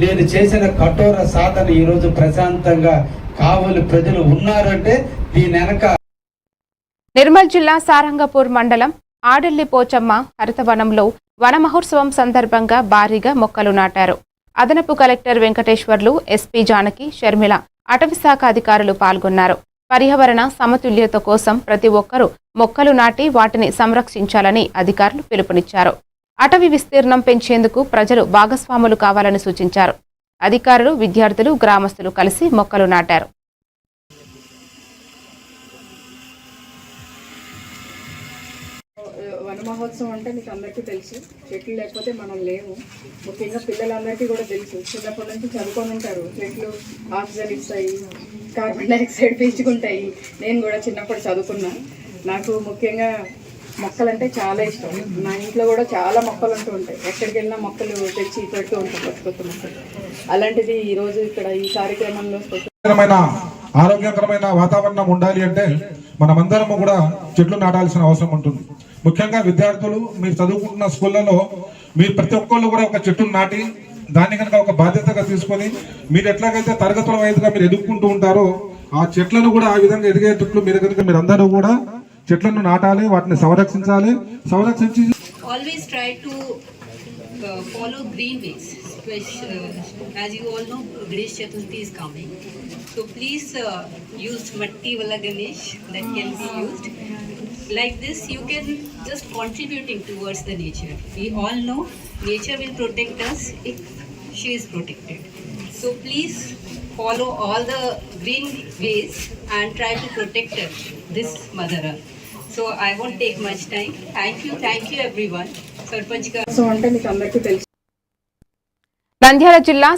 నేను చేసిన కఠోర సాధన ఈ రోజు ప్రశాంతంగా కావలి ప్రజలు ఉన్నారంటే దీని వెనక. నిర్మల్ జిల్లా సారంగపూర్ మండలం ఆడెల్లి పోచమ్మ హరితవనంలో వన మహోత్సవం సందర్భంగా భారీగా మొక్కలు నాటారు. అదనపు కలెక్టర్ వెంకటేశ్వర్లు, ఎస్పీ జానకి, షర్మిల, అటవీశాఖ అధికారులు పాల్గొన్నారు. పర్యావరణ సమతుల్యత కోసం ప్రతి ఒక్కరూ మొక్కలు నాటి వాటిని సంరక్షించాలని అధికారులు పిలుపునిచ్చారు. అటవీ విస్తీర్ణం పెంచేందుకు ప్రజలు భాగస్వాములు కావాలని సూచించారు. అధికారులు, విద్యార్థులు, గ్రామస్తులు కలిసి మొక్కలు నాటారు. వన మహోత్సవం అంటే మీకు అందరికీ తెలుసు. చెట్లు లేకపోతే మనం లేము. ముఖ్యంగా పిల్లలందరికీ కూడా తెలుసు. చిన్నప్పటి నుంచి చదువుకొని ఉంటారు. చెట్లు ఆక్సిజన్ ఇస్తాయి, కార్బన్ డైఆక్సైడ్ పీల్చుకుంటాయి. నేను కూడా చిన్నప్పుడు చదువుకున్నా. నాకు ముఖ్యంగా మొక్కలంటే చాలా ఇష్టం. నా ఇంట్లో కూడా చాలా మొక్కలు ఉంటూ ఉంటాయి. ఎక్కడికి వెళ్ళినా మొక్కలు తెచ్చి పెడుతూ ఉంటాం, కొత్త కొత్త మొక్కలు. అలాంటిది ఈరోజు ఇక్కడ ఈ కార్యక్రమంలో ఆరోగ్యకరమైన వాతావరణం ఉండాలి అంటే మనమందరము కూడా చెట్లు నాటాల్సిన అవసరం ఉంటుంది. ముఖ్యంగా విద్యార్థులు, మీరు చదువుకుంటున్న స్కూళ్ళలో మీరు ప్రతి ఒక్కళ్ళు కూడా ఒక చెట్టును నాటి దాన్ని కనుక ఒక బాధ్యతగా తీసుకొని మీరు ఎట్లాగైతే తరగతుల వైద్యుగా మీరు ఎదుర్కొంటూ ఉంటారో ఆ చెట్లను కూడా ఆ విధంగా ఎదిగేటట్లు మీరు కనుక మీరందరూ కూడా చెట్లను నాటాలి, వాటిని సంరక్షించాలి. సంరక్షించి always try to follow green ways. As you all know, Ganesh Chaturthi is coming, so please use matti wala Ganesh that can be used. Like this, you can just contributing towards the nature. We all know nature will protect us if she is protected. So please follow all the green ways and try to protect this Mother Earth. So I won't take much time. Thank you everyone. Sarpanch అంటే మీకు అందరికీ తెలుసు. నంద్యాల జిల్లా